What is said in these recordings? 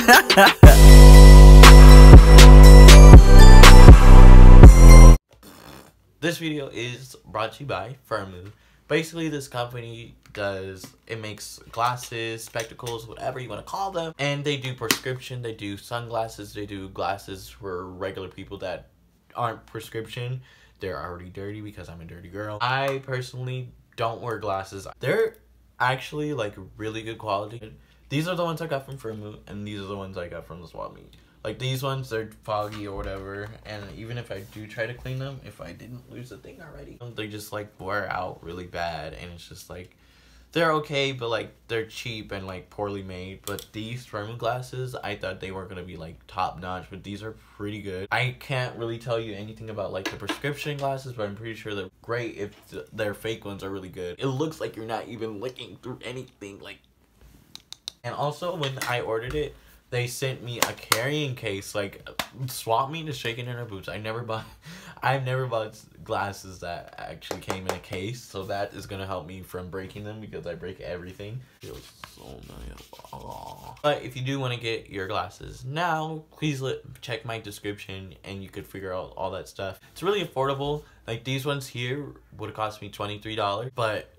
This video is brought to you by Firmoo. Basically, this company makes glasses, spectacles, whatever you want to call them. And they do prescription, they do sunglasses, they do glasses for regular people that aren't prescription. They're already dirty because I'm a dirty girl. I personally don't wear glasses. They're actually like really good quality. These are the ones I got from Firmoo, and these are the ones I got from the swap meet. Like these ones, they're foggy or whatever, and even if I do try to clean them, if I didn't lose the thing already, they just like wear out really bad, and it's just like, they're okay, but like they're cheap and like poorly made. But these Firmoo glasses, I thought they weren't gonna be like top notch, but these are pretty good. I can't really tell you anything about like the prescription glasses, but I'm pretty sure they're great if their fake ones are really good. It looks like you're not even looking through anything, like. And also when I ordered it, they sent me a carrying case. Like, swap meet is shaking in her boots. I've never bought glasses that actually came in a case, so that is gonna help me from breaking them because I break everything. Feels so nice. Aww. But if you do want to get your glasses now, please check my description and you could figure out all that stuff. It's really affordable. Like these ones here would have cost me $23, but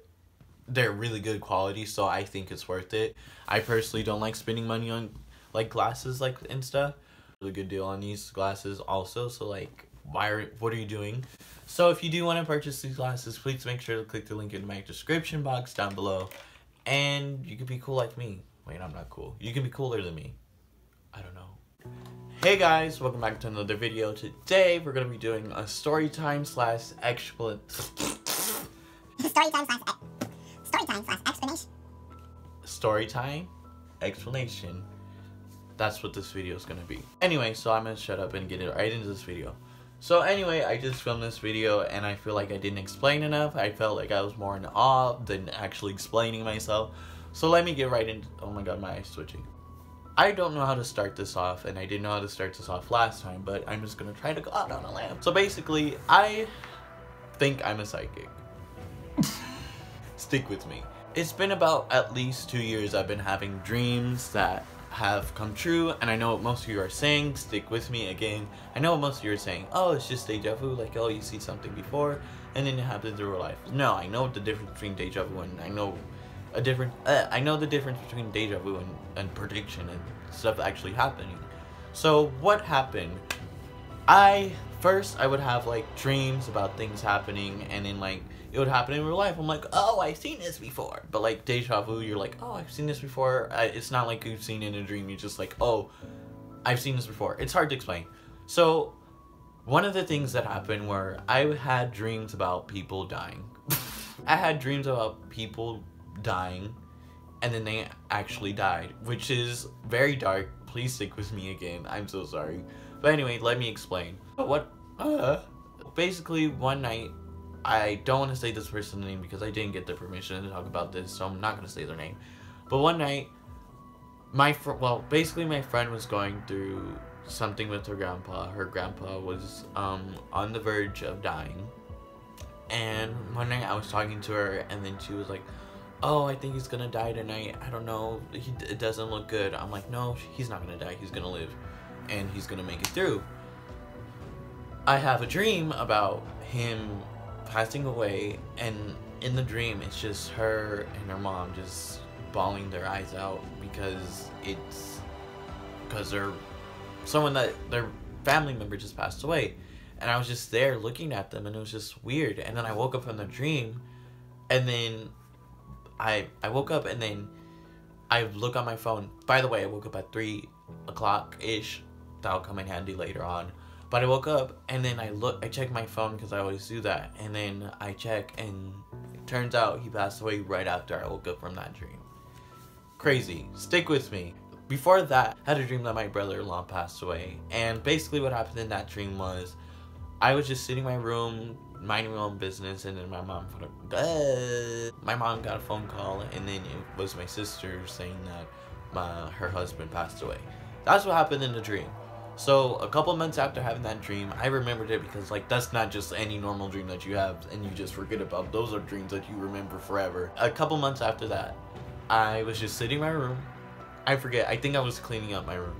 they're really good quality, so I think it's worth it. I personally don't like spending money on like glasses like and stuff. Really good deal on these glasses also, so like what are you doing? So if you do want to purchase these glasses, please make sure to click the link in my description box down below, and you can be cool like me. Wait, I'm not cool. You can be cooler than me. I don't know. Hey guys, welcome back to another video. Today we're gonna be doing a story time slash explanation. Story time explanation. That's what this video is gonna be. Anyway, so I'm gonna shut up and get it right into this video. So anyway, I just filmed this video and I feel like I didn't explain enough. I felt like I was more in awe than actually explaining myself. So let me get right into, oh my god, my eye's twitching. I don't know how to start this off, and I didn't know how to start this off last time, but I'm just gonna try to go out on a limb. So basically, I think I'm a psychic. Stick with me. It's been about at least 2 years I've been having dreams that have come true, and I know what most of you are saying. Stick with me again. I know what most of you are saying. Oh, it's just deja vu, like, oh, you see something before and then it happens in real life. No, I know the difference between deja vu and I know the difference between deja vu and prediction and stuff actually happening. So what happened? First I would have like dreams about things happening, and then like it would happen in real life. I'm like, oh, I've seen this before. But like deja vu, you're like, oh, I've seen this before. It's not like you've seen it in a dream. You're just like, oh, I've seen this before. It's hard to explain. So one of the things that happened were I had dreams about people dying. I had dreams about people dying and then they actually died, which is very dark. Please stick with me again. I'm so sorry. But anyway, let me explain. Basically, one night, I don't want to say this person's name because I didn't get their permission to talk about this, so I'm not going to say their name. But one night, basically my friend was going through something with her grandpa. Her grandpa was on the verge of dying. And one night I was talking to her, and then she was like, oh, I think he's going to die tonight. I don't know. It doesn't look good. I'm like, no, he's not going to die. He's going to live, and he's going to make it through. I have a dream about him passing away, and in the dream it's just her and her mom just bawling their eyes out because their family member just passed away. And I was just there looking at them, and it was just weird. And then I woke up from the dream, and then I woke up, and then I look on my phone. By the way, I woke up at 3 o'clock ish. That'll come in handy later on. But I woke up, and then I check my phone because I always do that, and then I check, and it turns out he passed away right after I woke up from that dream. Crazy. Stick with me. Before that, I had a dream that my brother-in-law passed away, and basically what happened in that dream was I was just sitting in my room, minding my own business, and then my mom got a phone call, and then it was my sister saying that her husband passed away. That's what happened in the dream. So a couple months after having that dream, I remembered it because like that's not just any normal dream that you have and you just forget about. Those are dreams that you remember forever. A couple months after that, I was just sitting in my room, I forget, I think I was cleaning up my room.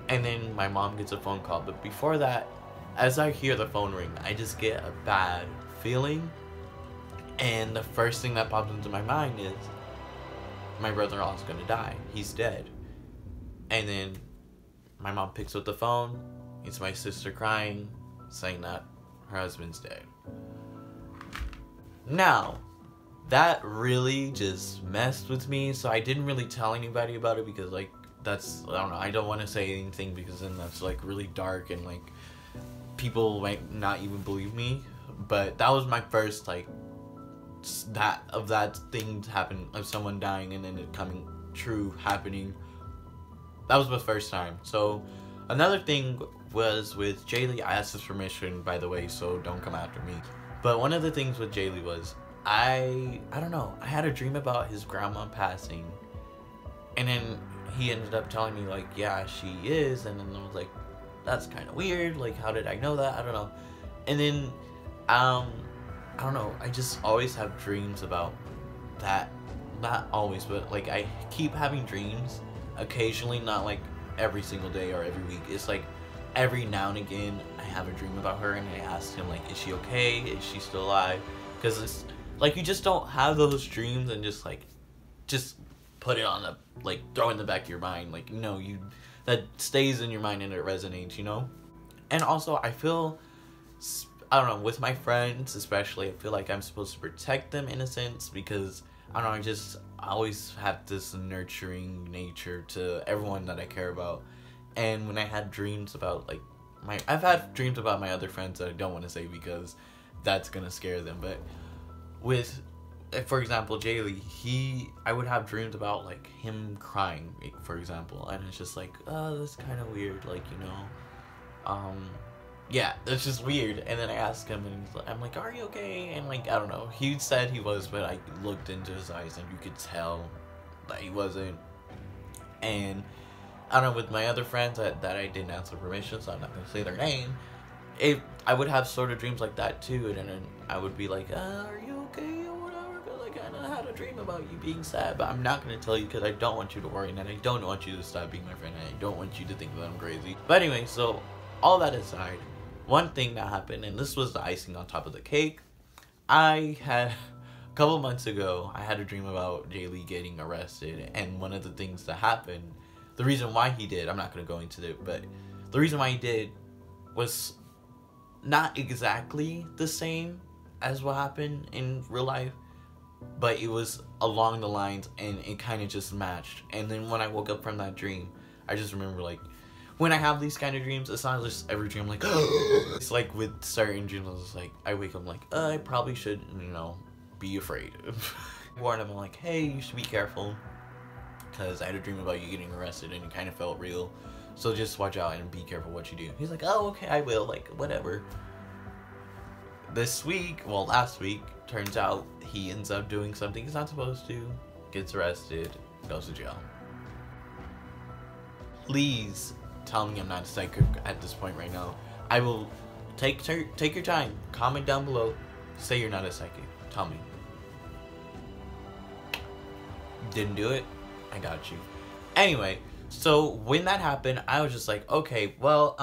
And then my mom gets a phone call. But before that, as I hear the phone ring, I just get a bad feeling. And the first thing that pops into my mind is, my brother-in-law is gonna die. He's dead. And then my mom picks up the phone. It's my sister crying, saying that her husband's dead. Now, that really just messed with me. So I didn't really tell anybody about it because, like, that's, I don't know, I don't want to say anything because then that's, like, really dark and, like, people might not even believe me. But that was my first, like, that thing happen, of someone dying and then it coming true, happening. That was the first time. So another thing was with Jaylee. I asked his permission, by the way, so don't come after me. But one of the things with Jaylee was I don't know, I had a dream about his grandma passing, and then he ended up telling me, like, yeah, she is. And then I was like, that's kind of weird, like, how did I know that? I don't know. And then I don't know, I just always have dreams about that. Not always, but, like, I keep having dreams occasionally, not, like, every single day or every week. It's, like, every now and again, I have a dream about her, and I ask him, like, is she okay? Is she still alive? Because it's, like, you just don't have those dreams and just, like, just put it on the, like, throw it in the back of your mind. Like, no, that stays in your mind and it resonates, you know? And also, I feel, I don't know, with my friends especially, I feel like I'm supposed to protect them in a sense because, I don't know, I always have this nurturing nature to everyone that I care about. And when I had dreams about, like, I've had dreams about my other friends that I don't want to say because that's gonna scare them. But with, for example, Jaylee, I would have dreams about, like, him crying, for example. And it's just like, oh, that's kind of weird, like, you know, yeah, that's just weird. And then I asked him, and I'm like, are you okay? And, like, I don't know. He said he was, but I looked into his eyes, and you could tell that he wasn't. And, I don't know, with my other friends that I didn't ask for permission, so I'm not going to say their name, I would have sort of dreams like that, too. And then I would be like, are you okay? Or whatever, because I kind of had a dream about you being sad. But I'm not going to tell you because I don't want you to worry, and I don't want you to stop being my friend, and I don't want you to think that I'm crazy. But anyway, so all that aside, one thing that happened, and this was the icing on top of the cake, I had, a couple months ago, I had a dream about Jaylee getting arrested, and one of the things that happened, the reason why he did, I'm not going to go into it, but the reason why he did was not exactly the same as what happened in real life, but it was along the lines, and it kind of just matched. And then when I woke up from that dream, I just remember, like, when I have these kind of dreams, it's not just every dream, like, it's like with certain dreams, it's like, I wake up like, I probably should, you know, be afraid. I warned him, I'm like, hey, you should be careful, because I had a dream about you getting arrested, and it kind of felt real, so just watch out and be careful what you do. He's like, oh, okay, I will, like, whatever. This week, well, last week, turns out he ends up doing something he's not supposed to, gets arrested, goes to jail. Please tell me I'm not a psychic at this point right now. I will take your time. Comment down below. Say you're not a psychic. Tell me. Didn't do it? I got you. Anyway, so when that happened, I was just like, okay, well,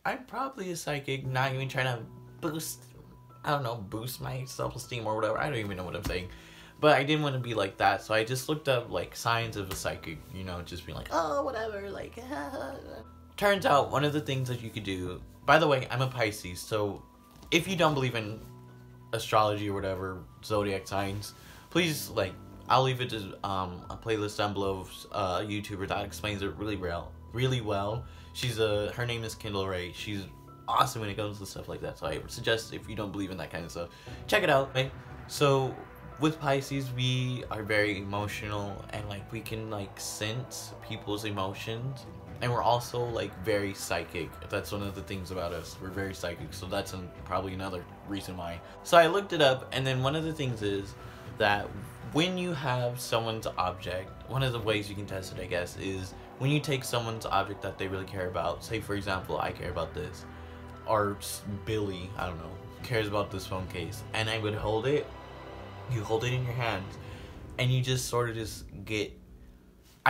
I'm probably a psychic. Not even trying to boost my self-esteem or whatever. I don't even know what I'm saying. But I didn't want to be like that, so I just looked up, like, signs of a psychic, you know, just being like, oh, whatever, like, Turns out, one of the things that you could do, by the way, I'm a Pisces, so if you don't believe in astrology or whatever, zodiac signs, please, like, I'll leave it to a playlist down below of a YouTuber that explains it really well. Her name is Kendall Ray. She's awesome when it comes to stuff like that, so I suggest if you don't believe in that kind of stuff, check it out, okay? So with Pisces, we are very emotional, and, like, we can, like, sense people's emotions. And we're also, like, very psychic. That's one of the things about us. We're very psychic. So that's probably another reason why. So I looked it up. And then one of the things is that when you have someone's object, one of the ways you can test it, I guess, is when you take someone's object that they really care about. Say, for example, I care about this. Or Billy, I don't know, cares about this phone case. And I would hold it. You hold it in your hands. And you just sort of just get...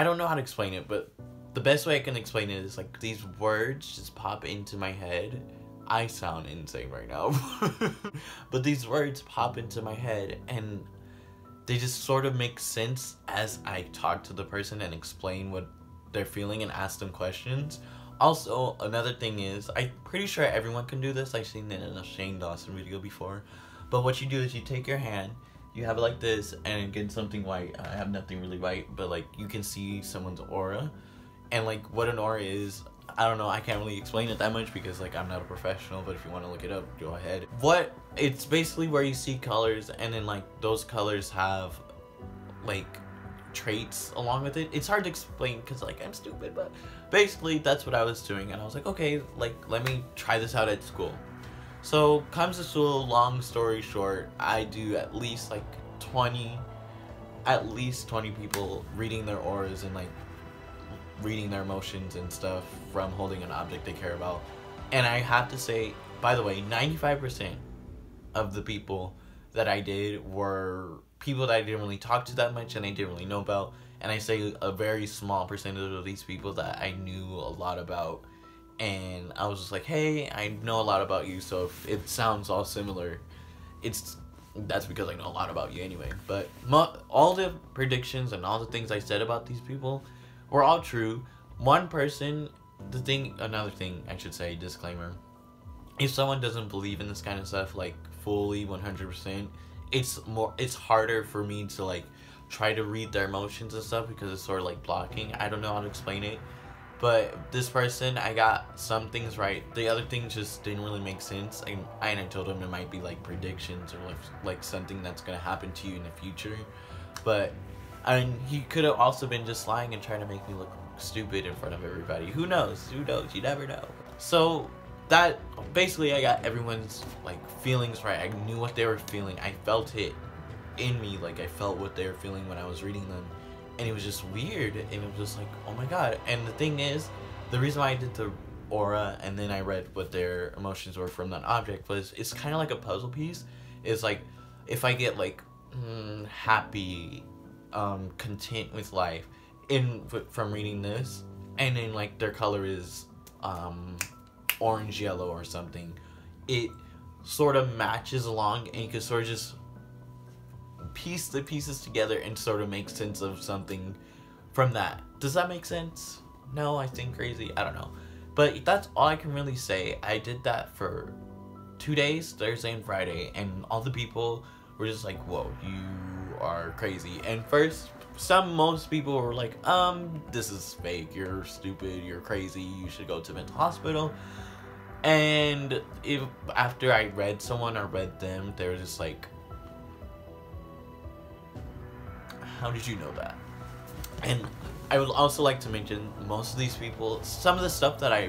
I don't know how to explain it, but the best way I can explain it is like these words just pop into my head. I sound insane right now. But these words pop into my head and they just sort of make sense as I talk to the person and explain what they're feeling and ask them questions. Also, another thing is, I'm pretty sure everyone can do this. I've seen it in a Shane Dawson video before. But what you do is you take your hand, you have it like this, and get something white. I have nothing really white, but like you can see someone's aura. And like what an aura is, I don't know, I can't really explain it that much because like I'm not a professional, but if you want to look it up, go ahead. It's basically where you see colors and then like those colors have like traits along with it. It's hard to explain because like I'm stupid, but basically that's what I was doing, and I was like, okay, like let me try this out at school. So comes to school, long story short, I do at least 20 people reading their auras and like reading their emotions and stuff from holding an object they care about. And I have to say, by the way, 95% of the people that I did were people that I didn't really talk to that much and I didn't really know about. And I say a very small percentage of these people that I knew a lot about. And I was just like, hey, I know a lot about you, so if it sounds all similar, that's because I know a lot about you anyway. But all the predictions and all the things I said about these people were all true. One person, another thing I should say, disclaimer, if someone doesn't believe in this kind of stuff like fully 100%, it's harder for me to like try to read their emotions and stuff because it's sort of like blocking. I don't know how to explain it, but this person, I got some things right, the other things just didn't really make sense. I told him it might be like predictions or like something that's gonna happen to you in the future, but he could have also been just lying and trying to make me look stupid in front of everybody. Who knows? You never know. So that basically, I got everyone's like feelings right. I knew what they were feeling. I felt it in me. Like I felt what they were feeling when I was reading them, and it was just weird. And it was just like, oh my god. And the thing is, the reason why I did the aura and then I read what their emotions were from that object was it's kind of like a puzzle piece. It's like if I get like happy, content with life from reading this, and then like their color is orange yellow or something, it sort of matches along and you can sort of just piece the pieces together and sort of make sense of something from that. Does that make sense? No, I think crazy, I don't know, but that's all I can really say. I did that for 2 days, Thursday and Friday, and all the people were just like, whoa, you are crazy. And most people were like, this is fake, you're stupid, you're crazy, you should go to mental hospital. And after I read someone or read them, they were just like, how did you know that? And I would also like to mention, most of these people, some of the stuff that I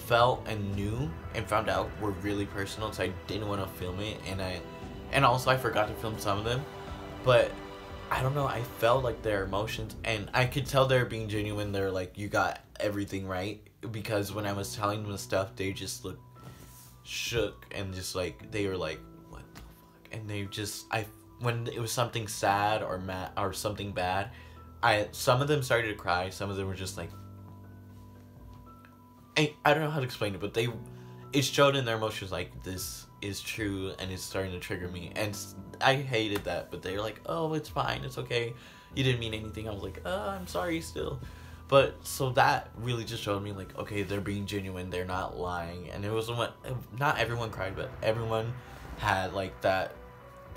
felt and knew and found out were really personal, so I didn't want to film it, and also I forgot to film some of them. But I don't know, I felt like their emotions, and I could tell they're being genuine. They're like, you got everything right, because when I was telling them the stuff, they just looked shook and just like, they were like, what the fuck? And they just, when it was something sad or mad or something bad, some of them started to cry, some of them were just like, I don't know how to explain it, but it showed in their emotions like, this is true and it's starting to trigger me. And I hated that, but they were like, oh, it's fine, it's okay, you didn't mean anything. I was like, I'm sorry still. But so that really just showed me like, okay, they're being genuine, they're not lying. And it was not everyone cried, but everyone had like that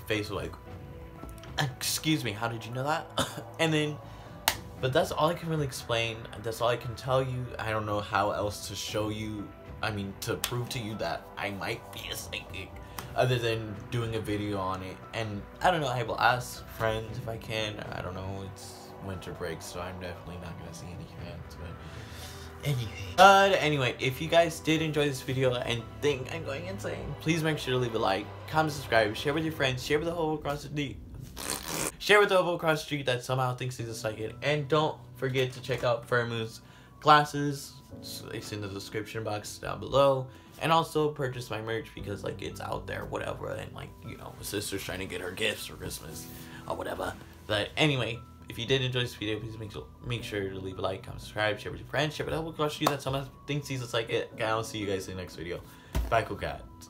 face of like, excuse me, how did you know that? And then, but that's all I can really explain. That's all I can tell you. I don't know how else to show you, to prove to you that I might be a psychic, other than doing a video on it. And I don't know, I will ask friends if I can. I don't know, it's winter break, so I'm definitely not gonna see any friends, but anyway, if you guys did enjoy this video and think I'm going insane, please make sure to leave a like, comment, subscribe, share with your friends, share with the whole across the street that somehow thinks he's a psychic. And don't forget to check out Firmoo's glasses. It's in the description box down below. And also purchase my merch because like it's out there, whatever. And like, you know, my sister's trying to get her gifts for Christmas or whatever. But anyway, if you did enjoy this video, please make sure to leave a like, comment, subscribe, share with your friends, share with other cool cats that someone thinks he's just like it. Okay, I'll see you guys in the next video. Bye, cool cats.